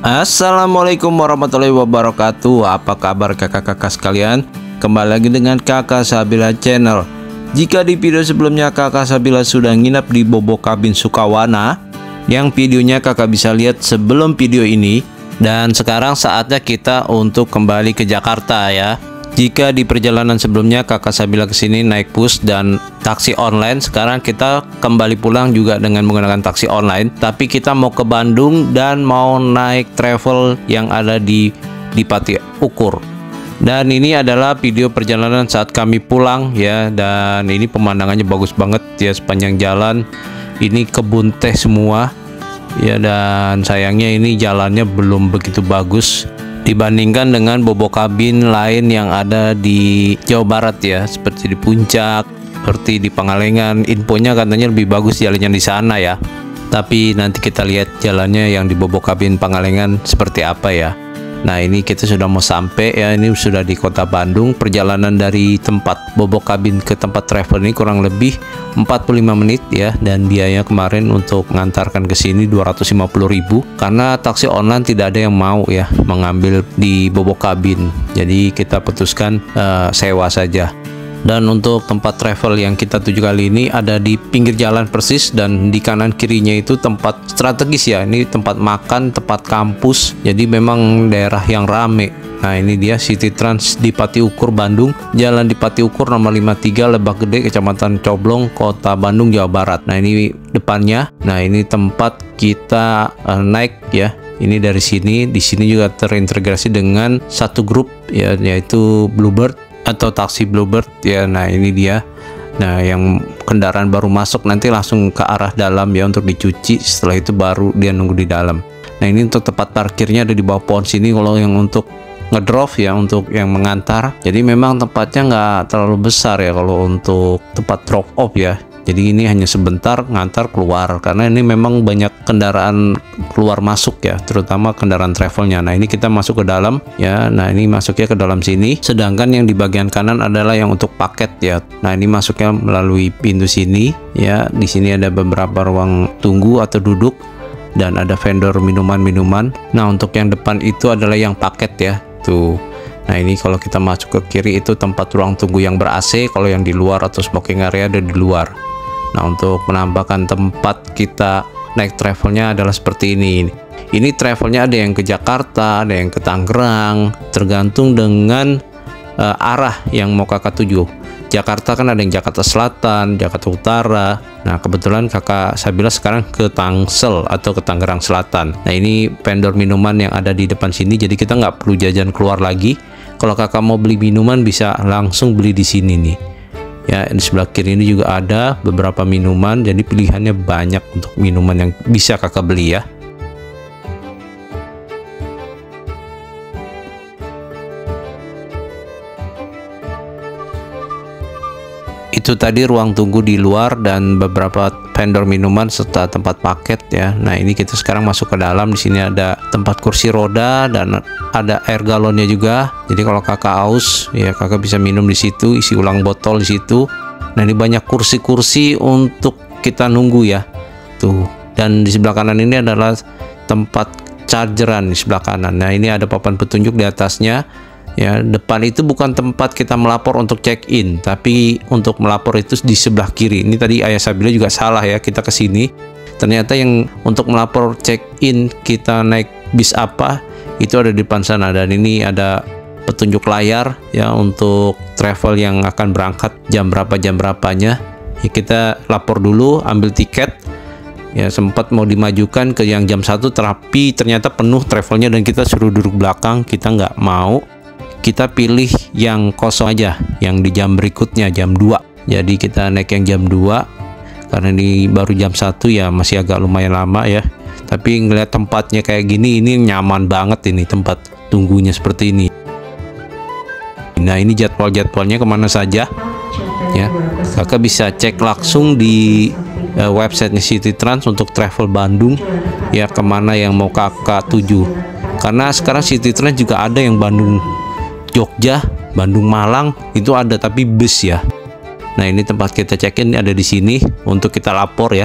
Assalamualaikum warahmatullahi wabarakatuh. Apa kabar kakak-kakak sekalian? Kembali lagi dengan Kakak Sabila Channel. Jika di video sebelumnya Kakak Sabila sudah nginap di Bobo Cabin Sukawana, yang videonya kakak bisa lihat sebelum video ini. Dan sekarang saatnya kita untuk kembali ke Jakarta ya. Jika di perjalanan sebelumnya kakak Sabila kesini naik bus dan taksi online, sekarang kita kembali pulang juga dengan menggunakan taksi online. Tapi kita mau ke Bandung dan mau naik travel yang ada di Pati Ukur. Dan ini adalah video perjalanan saat kami pulang ya. Dan ini pemandangannya bagus banget ya sepanjang jalan. Ini kebun teh semua ya, dan sayangnya ini jalannya belum begitu bagus dibandingkan dengan Bobo Cabin lain yang ada di Jawa Barat ya, seperti di Puncak, seperti di Pangalengan. Infonya katanya lebih bagus jalannya di sana ya. Tapi nanti kita lihat jalannya yang di Bobo Cabin Pangalengan seperti apa ya. Nah, ini kita sudah mau sampai ya, ini sudah di kota Bandung. Perjalanan dari tempat Bobo Cabin ke tempat travel ini kurang lebih 45 menit ya, dan biaya kemarin untuk mengantarkan ke sini 250.000 karena taksi online tidak ada yang mau ya mengambil di Bobo Cabin. Jadi kita putuskan sewa saja. Dan untuk tempat travel yang kita tuju kali ini ada di pinggir jalan persis, dan di kanan kirinya itu tempat strategis ya. Ini tempat makan, tempat kampus. Jadi memang daerah yang rame. Nah, ini dia City Trans di Pati Ukur Bandung. Jalan di Pati Ukur nomor 53 Lebak Gede, Kecamatan Coblong, Kota Bandung, Jawa Barat. Nah, ini depannya. Nah, ini tempat kita naik ya. Ini dari sini. Di sini juga terintegrasi dengan satu grup ya, yaitu Bluebird atau taksi Bluebird ya. Nah, ini dia. Nah, yang kendaraan baru masuk nanti langsung ke arah dalam ya untuk dicuci. Setelah itu baru dia nunggu di dalam. Nah, ini untuk tempat parkirnya ada di bawah pohon sini. Kalau yang untuk ngedrop ya, untuk yang mengantar, jadi memang tempatnya nggak terlalu besar ya kalau untuk tempat drop off ya. Jadi ini hanya sebentar ngantar keluar, karena ini memang banyak kendaraan keluar masuk ya, terutama kendaraan travelnya. Nah, ini kita masuk ke dalam ya. Nah, ini masuknya ke dalam sini, sedangkan yang di bagian kanan adalah yang untuk paket ya. Nah, ini masuknya melalui pintu sini ya. Di sini ada beberapa ruang tunggu atau duduk, dan ada vendor minuman-minuman. Nah, untuk yang depan itu adalah yang paket ya tuh. Nah, ini kalau kita masuk ke kiri itu tempat ruang tunggu yang ber-AC. Kalau yang di luar atau smoking area ada di luar. Nah, untuk menambahkan tempat kita naik travelnya adalah seperti ini. Ini travelnya ada yang ke Jakarta, ada yang ke Tangerang, tergantung dengan arah yang mau kakak tuju. Jakarta kan ada yang Jakarta Selatan, Jakarta Utara. Nah, kebetulan kakak Sabila sekarang ke Tangsel atau ke Tangerang Selatan. Nah, ini vendor minuman yang ada di depan sini, jadi kita nggak perlu jajan keluar lagi. Kalau kakak mau beli minuman bisa langsung beli di sini nih. Ya, di sebelah kiri ini juga ada beberapa minuman, jadi pilihannya banyak untuk minuman yang bisa kakak beli ya. Itu tadi ruang tunggu di luar dan beberapa vendor minuman serta tempat paket ya. Nah, ini kita sekarang masuk ke dalam. Di sini ada tempat kursi roda dan ada air galonnya juga. Jadi kalau kakak haus ya, kakak bisa minum di situ, isi ulang botol di situ. Nah, ini banyak kursi-kursi untuk kita nunggu ya. Tuh. Dan di sebelah kanan ini adalah tempat chargeran di sebelah kanan. Nah, ini ada papan petunjuk di atasnya. Ya, depan itu bukan tempat kita melapor untuk check-in, tapi untuk melapor itu di sebelah kiri. Ini tadi ayah Sabila juga salah ya, kita ke sini. Ternyata yang untuk melapor check-in kita naik bis apa itu ada di depan sana, dan ini ada petunjuk layar ya untuk travel yang akan berangkat jam berapanya. Ya, kita lapor dulu, ambil tiket. Ya, sempat mau dimajukan ke yang jam 1, tapi ternyata penuh travelnya dan kita suruh duduk belakang. Kita nggak mau. Kita pilih yang kosong aja, yang di jam berikutnya jam 2. Jadi kita naik yang jam 2 karena ini baru jam 1 ya, masih agak lumayan lama ya. Tapi ngeliat tempatnya kayak gini, ini nyaman banget ini tempat tunggunya seperti ini. Nah, ini jadwal-jadwalnya kemana saja ya. Kakak bisa cek langsung di websitenya City Trans untuk travel Bandung ya, kemana yang mau kakak tuju. Karena sekarang City Trans juga ada yang Bandung Jogja, Bandung Malang itu ada, tapi bus ya. Nah, ini tempat kita check-in ada di sini untuk kita lapor ya.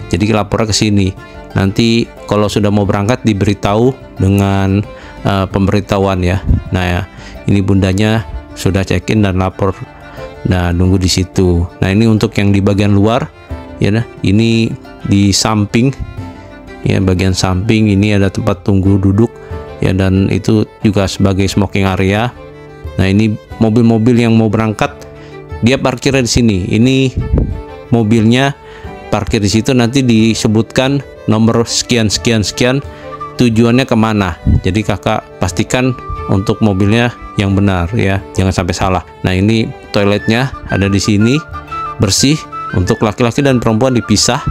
Jadi lapornya ke sini. Nanti kalau sudah mau berangkat diberitahu dengan pemberitahuan ya. Nah ya, ini bundanya sudah check-in dan lapor. Nah, nunggu di situ. Nah, ini untuk yang di bagian luar ya. Nah, ini di samping ya, bagian samping ini ada tempat tunggu duduk ya, dan itu juga sebagai smoking area. Nah, ini mobil-mobil yang mau berangkat dia parkirnya di sini. Ini mobilnya parkir di situ, nanti disebutkan nomor sekian sekian sekian, tujuannya kemana. Jadi kakak pastikan untuk mobilnya yang benar ya, jangan sampai salah. Nah, ini toiletnya ada di sini, bersih. Untuk laki-laki dan perempuan dipisah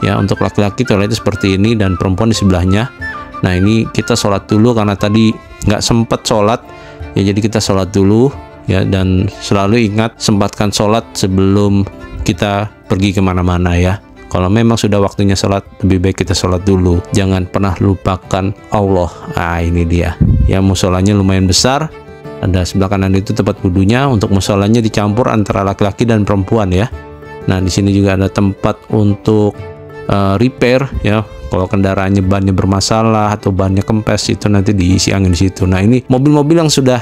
ya. Untuk laki-laki toiletnya seperti ini dan perempuan di sebelahnya. Nah, ini kita sholat dulu karena tadi nggak sempat sholat ya, jadi kita sholat dulu ya. Dan selalu ingat, sempatkan sholat sebelum kita pergi kemana-mana ya. Kalau memang sudah waktunya sholat, lebih baik kita sholat dulu. Jangan pernah lupakan Allah. Nah, ini dia ya, musolanya lumayan besar. Ada sebelah kanan itu tempat wudhunya. Untuk musolanya dicampur antara laki-laki dan perempuan ya. Nah, di sini juga ada tempat untuk repair ya. Kalau kendaraannya bannya bermasalah atau bannya kempes, itu nanti diisi angin di situ. Nah, ini mobil-mobil yang sudah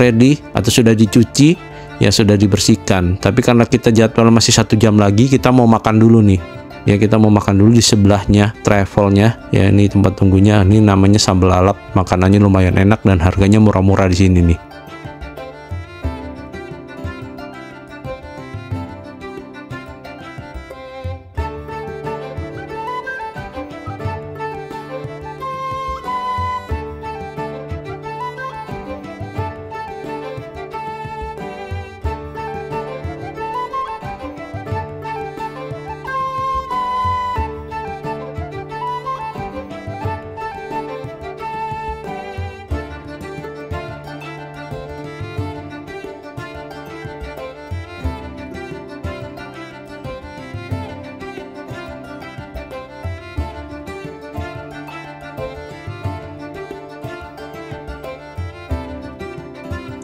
ready atau sudah dicuci ya, sudah dibersihkan. Tapi karena kita jadwal masih 1 jam lagi, kita mau makan dulu nih ya. Kita mau makan dulu di sebelahnya travelnya ya. Ini tempat tunggunya, ini namanya sambal lalap. Makanannya lumayan enak dan harganya murah-murah di sini nih.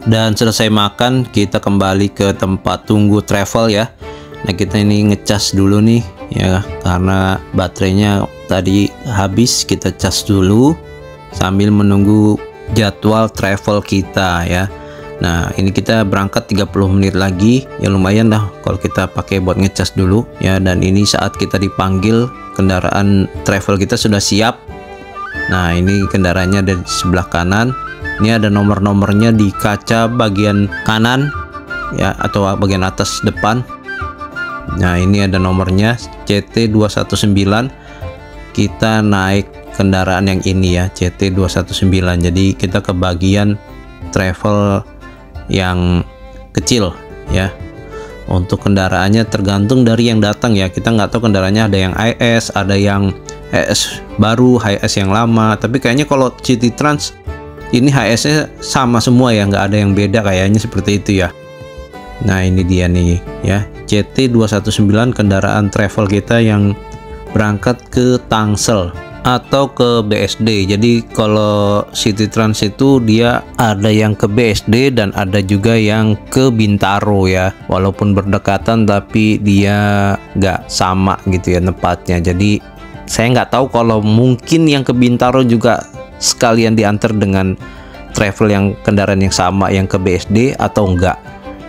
Dan selesai makan, kita kembali ke tempat tunggu travel ya. Nah, kita ini ngecas dulu nih ya, karena baterainya tadi habis. Kita cas dulu sambil menunggu jadwal travel kita ya. Nah, ini kita berangkat 30 menit lagi ya, lumayan dah kalau kita pakai buat ngecas dulu ya. Dan ini saat kita dipanggil, kendaraan travel kita sudah siap. Nah, ini kendaraannya ada di sebelah kanan. Ini ada nomor-nomornya di kaca bagian kanan ya, atau bagian atas depan. Nah, ini ada nomornya CT219. Kita naik kendaraan yang ini ya, CT219. Jadi kita ke bagian travel yang kecil ya. Untuk kendaraannya tergantung dari yang datang ya. Kita nggak tahu kendaraannya, ada yang HS, ada yang HS baru, HS yang lama. Tapi kayaknya kalau City Trans ini HS-nya sama semua ya, nggak ada yang beda kayaknya, seperti itu ya. Nah, ini dia nih ya, CT219 kendaraan travel kita yang berangkat ke Tangsel atau ke BSD. Jadi kalau City Trans itu dia ada yang ke BSD dan ada juga yang ke Bintaro ya. Walaupun berdekatan tapi dia nggak sama gitu ya tempatnya. Jadi saya nggak tahu kalau mungkin yang ke Bintaro juga sekalian diantar dengan travel yang kendaraan yang sama yang ke BSD atau enggak.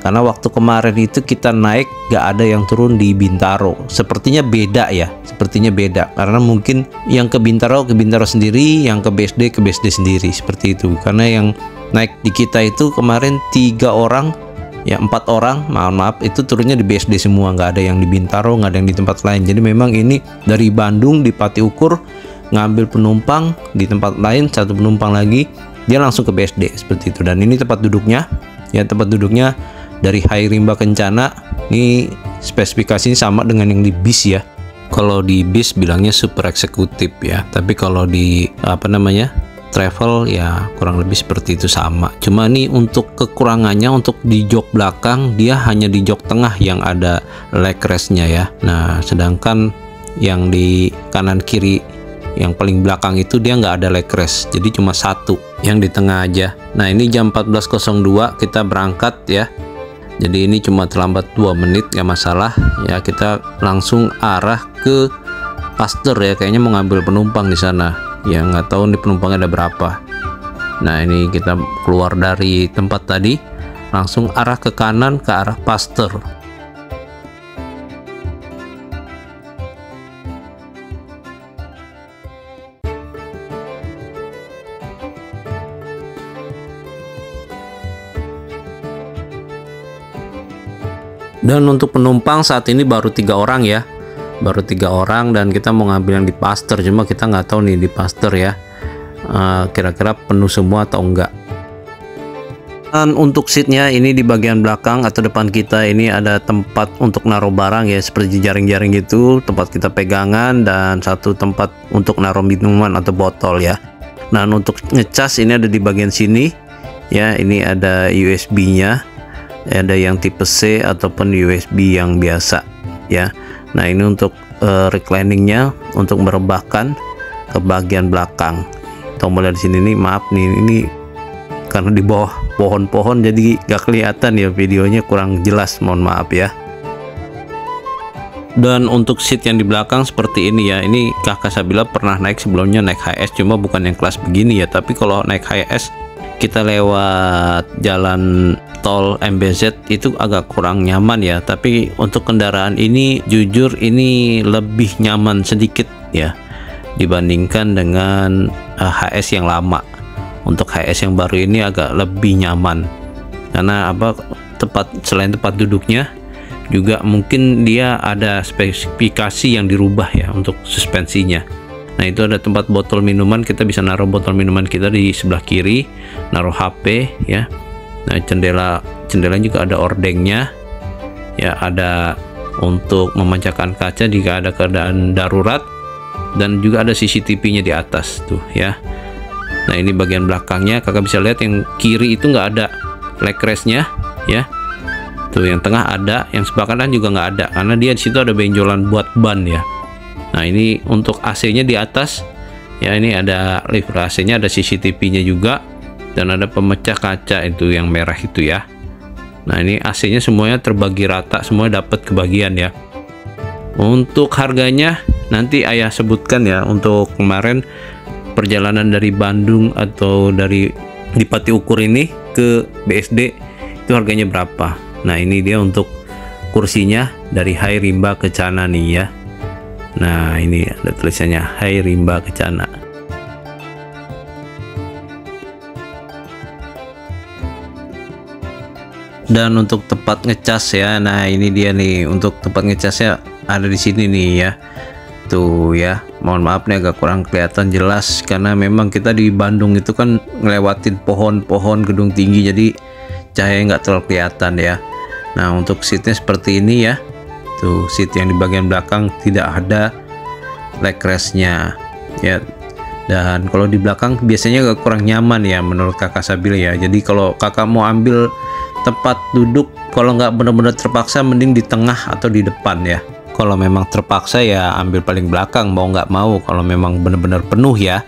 Karena waktu kemarin itu kita naik nggak ada yang turun di Bintaro. Sepertinya beda ya, sepertinya beda. Karena mungkin yang ke Bintaro sendiri, yang ke BSD sendiri, seperti itu. Karena yang naik di kita itu kemarin 3 orang ya, 4 orang, maaf itu turunnya di BSD semua, nggak ada yang di Bintaro, nggak ada yang di tempat lain. Jadi memang ini dari Bandung di Pati Ukur ngambil penumpang di tempat lain, 1 penumpang lagi, dia langsung ke BSD seperti itu. Dan ini tempat duduknya ya, tempat duduknya dari Hai Rimba Kencana. Ini spesifikasinya sama dengan yang di bis ya. Kalau di bis bilangnya super eksekutif ya, tapi kalau di travel ya kurang lebih seperti itu sama. Cuma ini untuk kekurangannya, untuk di jok belakang dia hanya di jok tengah yang ada leg restnya ya. Nah, sedangkan yang di kanan kiri yang paling belakang itu dia nggak ada leg rest, jadi cuma 1 yang di tengah aja. Nah, ini jam 14.02 kita berangkat ya, jadi ini cuma terlambat 2 menit, nggak masalah ya. Kita langsung arah ke Pasteur ya, kayaknya mau ngambil penumpang di sana ya nggak tahu nih penumpangnya ada berapa. Nah ini kita keluar dari tempat tadi, langsung arah ke kanan ke arah Pasteur. Dan untuk penumpang saat ini baru 3 orang ya, baru 3 orang, dan kita mau ngambil yang di Pasteur, cuma kita nggak tahu nih di Pasteur ya kira-kira penuh semua atau enggak. Dan untuk seatnya ini di bagian belakang atau depan kita ini ada tempat untuk naruh barang ya, seperti jaring-jaring gitu, tempat kita pegangan, dan satu tempat untuk naruh minuman atau botol ya. Nah untuk ngecas ini ada di bagian sini ya, ini ada USB-nya, ada yang tipe C ataupun USB yang biasa ya. Nah ini untuk recliningnya, untuk merebahkan ke bagian belakang. Tombolnya di sini nih, maaf nih ini karena di bawah pohon-pohon jadi gak kelihatan ya, videonya kurang jelas, mohon maaf ya. Dan untuk seat yang di belakang seperti ini ya, ini kakak Sabila pernah naik sebelumnya, naik HS, cuma bukan yang kelas begini ya. Tapi kalau naik HS kita lewat jalan tol MBZ itu agak kurang nyaman ya, tapi untuk kendaraan ini jujur ini lebih nyaman sedikit ya dibandingkan dengan HS yang lama. Untuk HS yang baru ini agak lebih nyaman karena apa, selain tempat duduknya juga mungkin dia ada spesifikasi yang dirubah ya untuk suspensinya. Nah itu ada tempat botol minuman, kita bisa naruh botol minuman kita di sebelah kiri, naruh HP ya. Nah jendela juga ada ordengnya ya, ada untuk memancarkan kaca jika ada keadaan darurat, dan juga ada CCTV-nya di atas tuh ya. Nah ini bagian belakangnya, kakak bisa lihat yang kiri itu nggak ada leg rest-nya ya. Tuh yang tengah ada, yang sebelah kanan juga nggak ada karena dia di situ ada benjolan buat ban ya. Nah ini untuk AC-nya di atas ya, ini ada lever AC-nya, ada CCTV-nya juga, dan ada pemecah kaca itu yang merah itu ya. Nah ini AC-nya semuanya terbagi rata, semua dapat kebagian ya. Untuk harganya nanti ayah sebutkan ya. Untuk kemarin perjalanan dari Bandung atau dari Pati Ukur ini ke BSD itu harganya berapa. Nah ini dia untuk kursinya dari Hai Rimba Kencana nih ya. Nah ini ada tulisannya Hai Rimba Kencana. Dan untuk tempat ngecas ya, nah ini dia nih untuk tempat ngecasnya ada di sini nih ya. Tuh ya, mohon maaf nih agak kurang kelihatan jelas karena memang kita di Bandung itu kan ngelewatin pohon-pohon gedung tinggi, jadi cahaya nggak terlalu kelihatan ya. Nah untuk seatnya seperti ini ya, tuh seat yang di bagian belakang tidak ada leg rest-nya ya. Dan kalau di belakang biasanya agak kurang nyaman ya menurut kakak Sabila ya. Jadi kalau kakak mau ambil tempat duduk, kalau nggak benar-benar terpaksa mending di tengah atau di depan ya. Kalau memang terpaksa ya ambil paling belakang, mau nggak mau, kalau memang benar-benar penuh ya.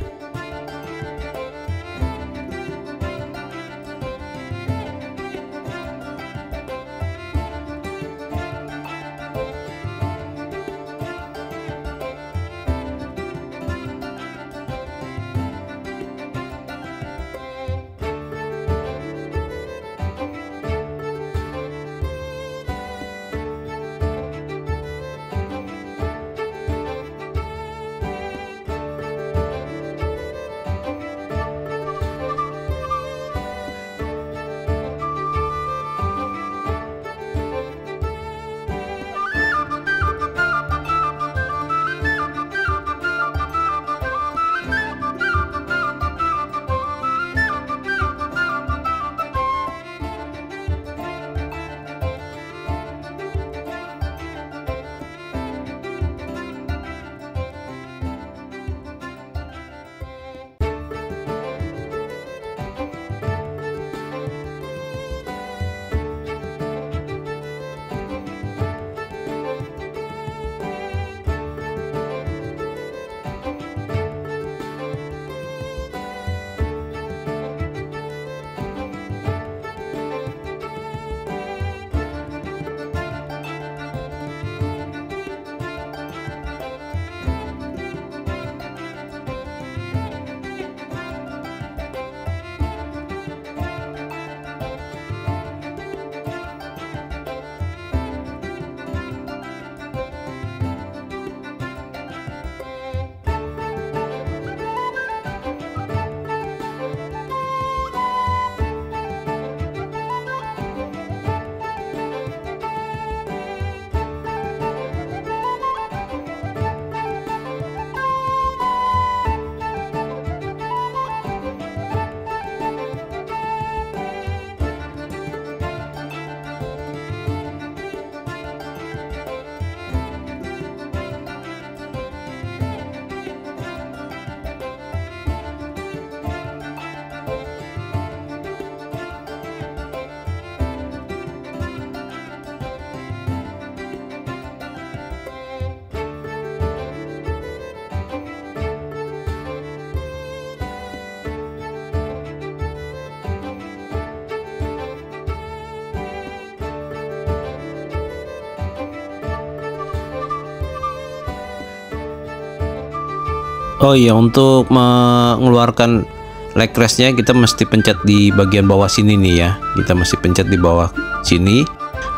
Oh iya, untuk mengeluarkan leg restnya kita mesti pencet di bagian bawah sini nih ya. Kita mesti pencet di bawah sini.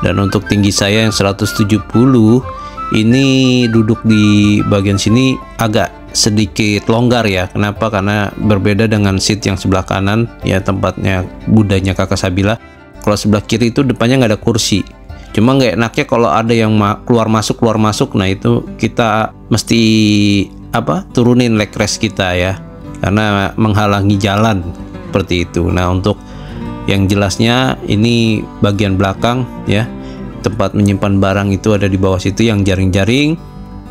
Dan untuk tinggi saya yang 170, ini duduk di bagian sini agak sedikit longgar ya. Kenapa? Karena berbeda dengan seat yang sebelah kanan ya, tempatnya budanya kakak Sabila. Kalau sebelah kiri itu depannya nggak ada kursi. Cuma nggak enaknya kalau ada yang keluar masuk. Nah itu kita mesti turunin leg rest kita ya, karena menghalangi jalan seperti itu. Nah untuk yang jelasnya ini bagian belakang ya, tempat menyimpan barang itu ada di bawah situ, yang jaring-jaring,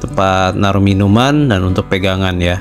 tempat naruh minuman, dan untuk pegangan ya.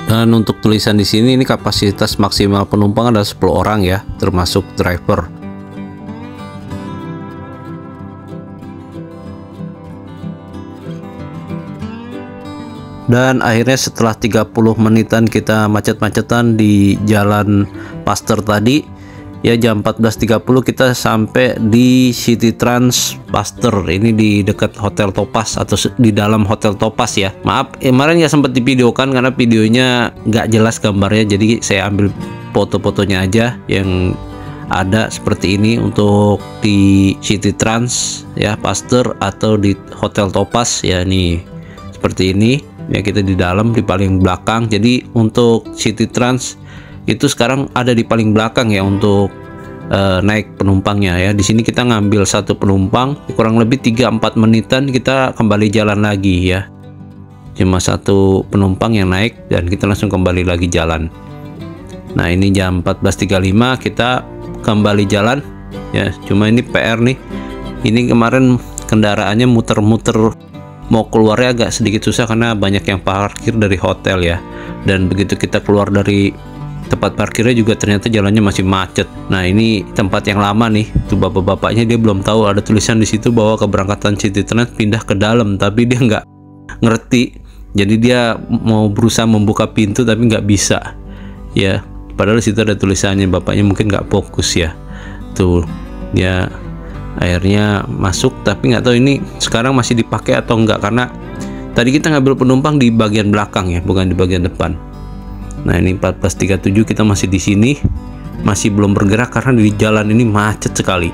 Dan untuk tulisan di sini, ini kapasitas maksimal penumpang adalah 10 orang ya, termasuk driver. Dan akhirnya setelah 30 menitan kita macet-macetan di jalan Pasteur tadi ya, jam 14.30 kita sampai di City Trans Pasteur. Ini di dekat Hotel Topaz atau di dalam Hotel Topaz ya. Maaf, kemarin nggak sempat divideokan karena videonya nggak jelas gambarnya, jadi saya ambil foto-fotonya aja yang ada seperti ini untuk di City Trans ya Pasteur atau di Hotel Topaz ya. Nih seperti ini ya, kita di dalam di paling belakang. Jadi untuk City Trans itu sekarang ada di paling belakang ya untuk naik penumpangnya ya. Di sini kita ngambil satu penumpang kurang lebih 3-4 menitan kita kembali jalan lagi ya. Cuma satu penumpang yang naik dan kita langsung kembali lagi jalan. Nah ini jam 14.35 kita kembali jalan ya. Cuma ini PR nih, ini kemarin kendaraannya muter-muter, mau keluarnya agak sedikit susah karena banyak yang parkir dari hotel ya. Dan begitu kita keluar dari tempat parkirnya juga ternyata jalannya masih macet. Nah ini tempat yang lama nih, tuh bapak-bapaknya dia belum tahu ada tulisan di situ bahwa keberangkatan City Trans pindah ke dalam, tapi dia nggak ngerti. Jadi dia mau berusaha membuka pintu tapi nggak bisa ya, padahal di situ ada tulisannya. Bapaknya mungkin nggak fokus ya, tuh ya akhirnya masuk. Tapi nggak tahu ini sekarang masih dipakai atau enggak, karena tadi kita ngambil penumpang di bagian belakang ya, bukan di bagian depan. Nah ini 14.37 kita masih di sini, masih belum bergerak karena di jalan ini macet sekali.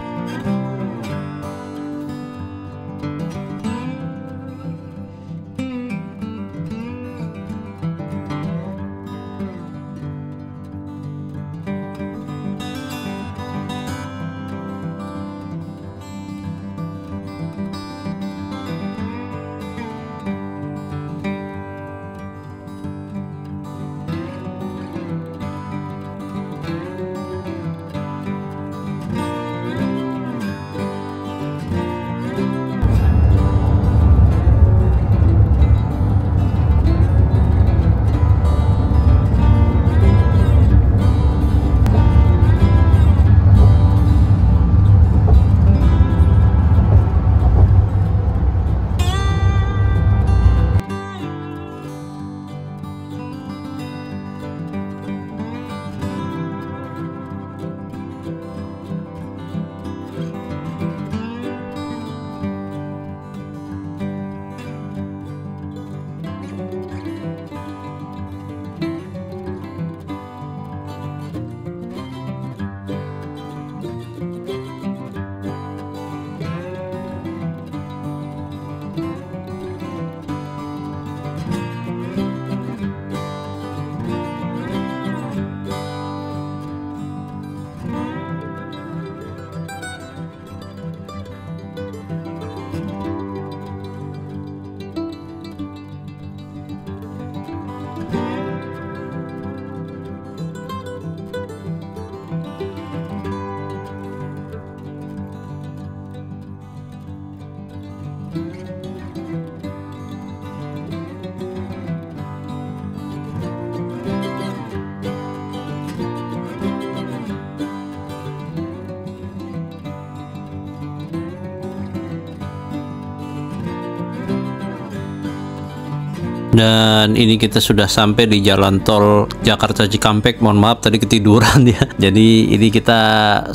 Dan ini kita sudah sampai di jalan tol Jakarta Cikampek. Mohon maaf tadi ketiduran ya. Jadi ini kita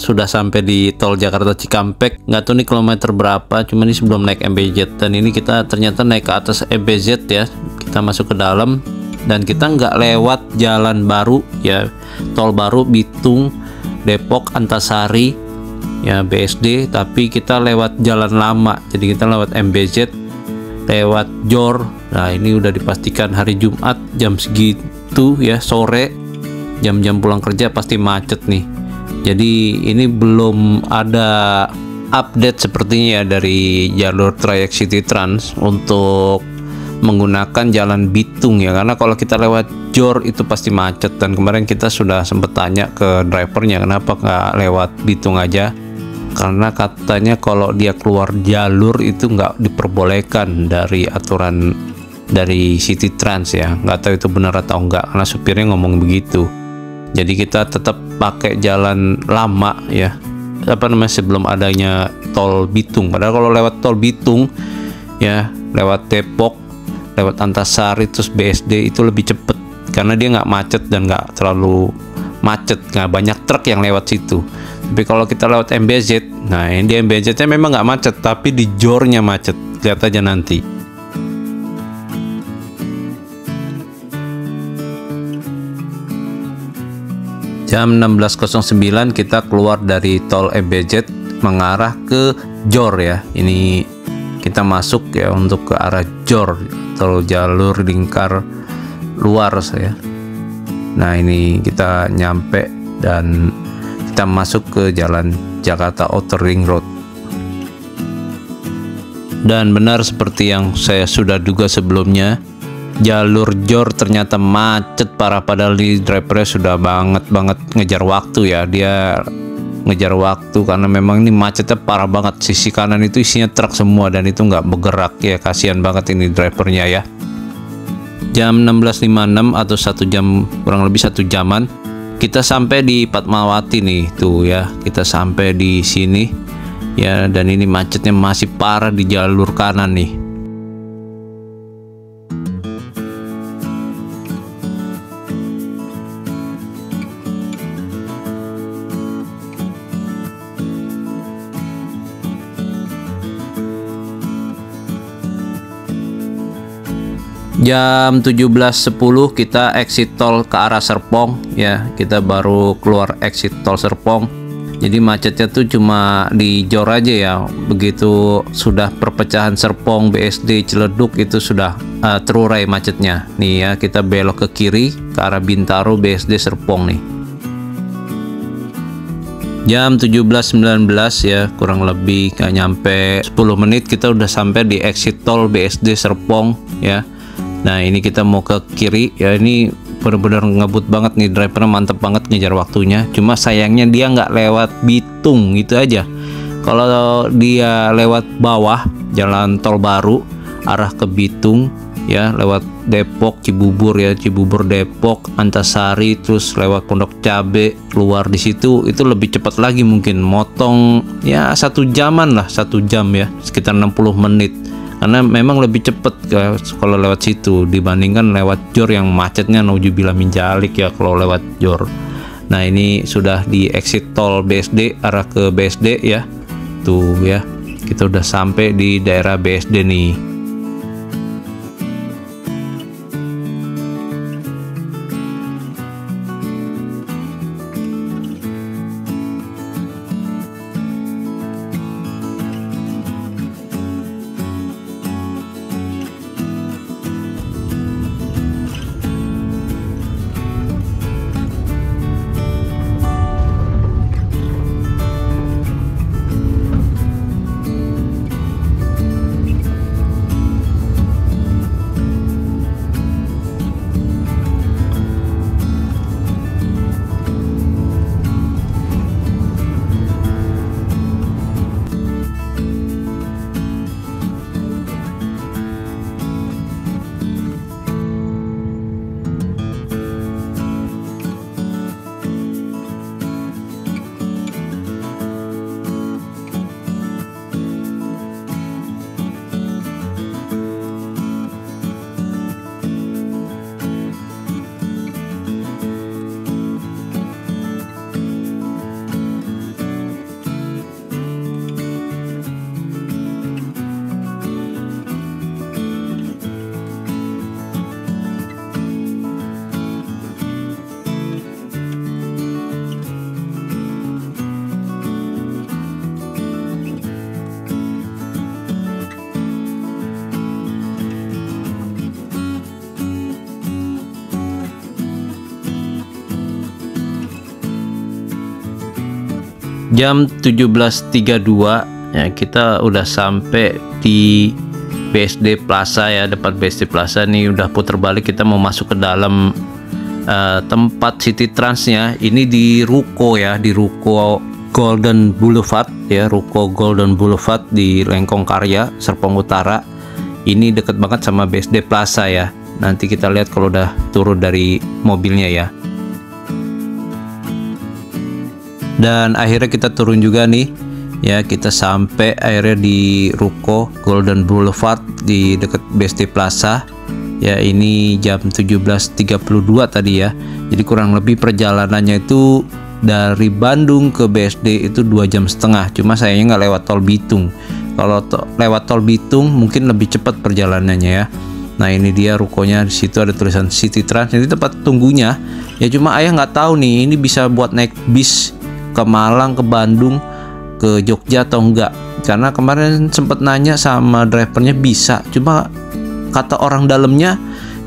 sudah sampai di tol Jakarta Cikampek. Nggak tahu nih kilometer berapa, cuma ini sebelum naik MBZ. Dan ini kita ternyata naik ke atas MBZ ya. Kita masuk ke dalam dan kita nggak lewat jalan baru ya, tol baru Bitung, Depok, Antasari ya, BSD, tapi kita lewat jalan lama. Jadi kita lewat MBZ, lewat JOR. Nah ini udah dipastikan hari Jumat jam segitu ya, sore, jam-jam pulang kerja pasti macet nih. Jadi ini belum ada update sepertinya ya dari jalur trayek City Trans untuk menggunakan jalan Bitung ya, karena kalau kita lewat JOR itu pasti macet. Dan kemarin kita sudah sempat tanya ke drivernya kenapa nggak lewat Bitung aja, karena katanya kalau dia keluar jalur itu nggak diperbolehkan dari aturan dari City Trans ya. Nggak tahu itu benar atau enggak, karena supirnya ngomong begitu. Jadi kita tetap pakai jalan lama ya, apa namanya, sebelum adanya tol Bitung. Padahal kalau lewat tol Bitung ya, lewat Depok, lewat Antasari terus BSD itu lebih cepet, karena dia nggak macet dan nggak terlalu macet, nggak banyak truk yang lewat situ. Tapi kalau kita lewat MBZ, nah yang di MBZ-nya memang nggak macet, tapi di JOR-nya macet. Lihat aja nanti. Jam 16.09 kita keluar dari tol MBZ mengarah ke JOR ya. Ini kita masuk ya untuk ke arah JOR, tol jalur lingkar luar ya. Nah ini kita nyampe dan kita masuk ke jalan Jakarta Outer Ring Road. Dan benar seperti yang saya sudah duga sebelumnya, jalur JOR ternyata macet parah, padahal di drivernya sudah banget ngejar waktu ya. Dia ngejar waktu karena memang ini macetnya parah banget. Sisi kanan itu isinya truk semua dan itu nggak bergerak ya, kasihan banget ini drivernya ya. Jam 16.56 atau 1 jam, kurang lebih 1 jaman kita sampai di Fatmawati nih tuh ya. Kita sampai di sini ya, dan ini macetnya masih parah di jalur kanan nih. Jam 17.10 kita exit tol ke arah Serpong ya. Kita baru keluar exit tol Serpong. Jadi macetnya tuh cuma di JOR aja ya. Begitu sudah perpecahan Serpong, BSD, Ciledug itu sudah terurai macetnya. Nih ya, kita belok ke kiri ke arah Bintaro, BSD, Serpong nih. Jam 17.19 ya, kurang lebih nggak nyampe 10 menit kita udah sampai di exit tol BSD Serpong ya. Nah ini kita mau ke kiri ya, ini benar-benar ngebut banget nih, drivernya mantep banget ngejar waktunya. Cuma sayangnya dia nggak lewat Bitung gitu aja. Kalau dia lewat bawah jalan tol baru arah ke Bitung ya, lewat Depok, Cibubur ya, Cibubur, Depok, Antasari, terus lewat Pondok Cabe keluar di situ, itu lebih cepat lagi, mungkin motong ya 1 jaman lah, 1 jam ya, sekitar 60 menit. Karena memang lebih cepet kalau lewat situ dibandingkan lewat JOR yang macetnya naujubillah min dzalik ya kalau lewat JOR. Nah ini sudah di exit tol BSD arah ke BSD ya, tuh ya, kita udah sampai di daerah BSD nih. jam 17.32 ya, kita udah sampai di BSD Plaza ya, depan BSD Plaza nih. Udah putar balik, kita mau masuk ke dalam tempat City Transnya. Ini di ruko ya, di ruko Golden Boulevard ya, ruko Golden Boulevard di Lengkong Karya, Serpong Utara. Ini deket banget sama BSD Plaza ya. Nanti kita lihat kalau udah turun dari mobilnya ya. Dan akhirnya kita turun juga nih ya, kita sampai akhirnya di ruko Golden Boulevard di dekat BSD Plaza ya. Ini jam 17.32 tadi ya, jadi kurang lebih perjalanannya itu dari Bandung ke BSD itu 2,5 jam. Cuma sayangnya nggak lewat tol Bitung. Kalau lewat tol Bitung mungkin lebih cepat perjalanannya ya. Nah ini dia rukonya, di situ ada tulisan City Trans, ini tempat tunggunya ya. Cuma ayah nggak tahu nih, ini bisa buat naik bis ke Malang, ke Bandung, ke Jogja atau enggak, karena kemarin sempat nanya sama drivernya bisa, cuma kata orang dalamnya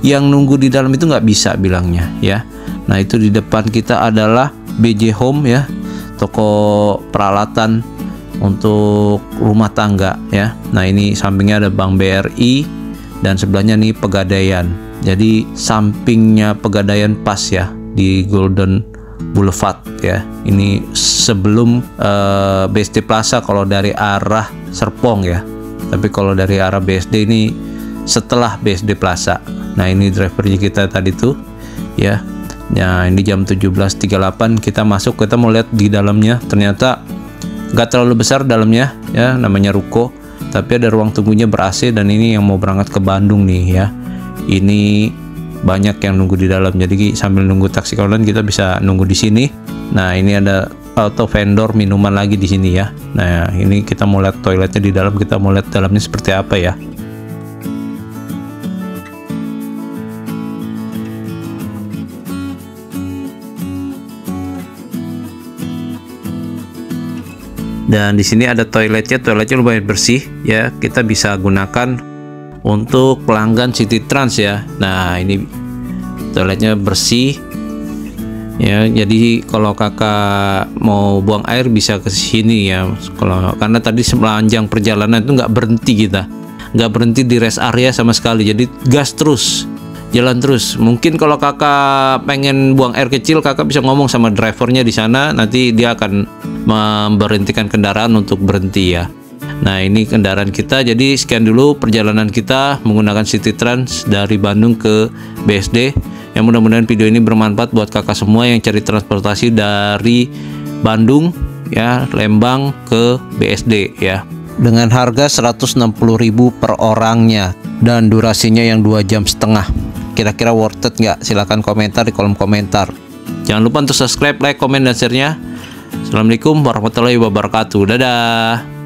yang nunggu di dalam itu nggak bisa bilangnya ya. Nah itu di depan kita adalah BJ Home ya, toko peralatan untuk rumah tangga ya. Nah ini sampingnya ada Bank BRI dan sebelahnya nih Pegadaian. Jadi sampingnya Pegadaian pas ya di Golden Boulevard ya. Ini sebelum BSD Plaza kalau dari arah Serpong ya. Tapi kalau dari arah BSD ini setelah BSD Plaza. Nah ini drivernya kita tadi tuh ya. Nah ini jam 17.38 kita masuk, kita mau lihat di dalamnya. Ternyata nggak terlalu besar dalamnya ya, namanya ruko. Tapi ada ruang tunggunya ber-AC, dan ini yang mau berangkat ke Bandung nih ya. Ini banyak yang nunggu di dalam, jadi sambil nunggu taksi online kita bisa nunggu di sini. Nah ini ada auto vendor minuman lagi di sini ya. Nah ini kita mau lihat toiletnya di dalam, kita mau lihat dalamnya seperti apa ya. Dan di sini ada toiletnya lumayan bersih ya, kita bisa gunakan untuk pelanggan City Trans ya. Nah ini toiletnya bersih ya, jadi kalau kakak mau buang air bisa ke sini ya. Karena tadi sepanjang perjalanan itu nggak berhenti di rest area sama sekali, jadi gas terus, jalan terus. Mungkin kalau kakak pengen buang air kecil, kakak bisa ngomong sama drivernya di sana, nanti dia akan memberhentikan kendaraan untuk berhenti ya. Nah ini kendaraan kita, jadi sekian dulu perjalanan kita menggunakan City Trans dari Bandung ke BSD. Yang mudah-mudahan video ini bermanfaat buat kakak semua yang cari transportasi dari Bandung ya, Lembang ke BSD ya. Dengan harga 160.000 per orangnya dan durasinya yang 2,5 jam. Kira-kira worth it nggak? Silahkan komentar di kolom komentar. Jangan lupa untuk subscribe, like, komen, dan share-nya. Assalamualaikum warahmatullahi wabarakatuh. Dadah.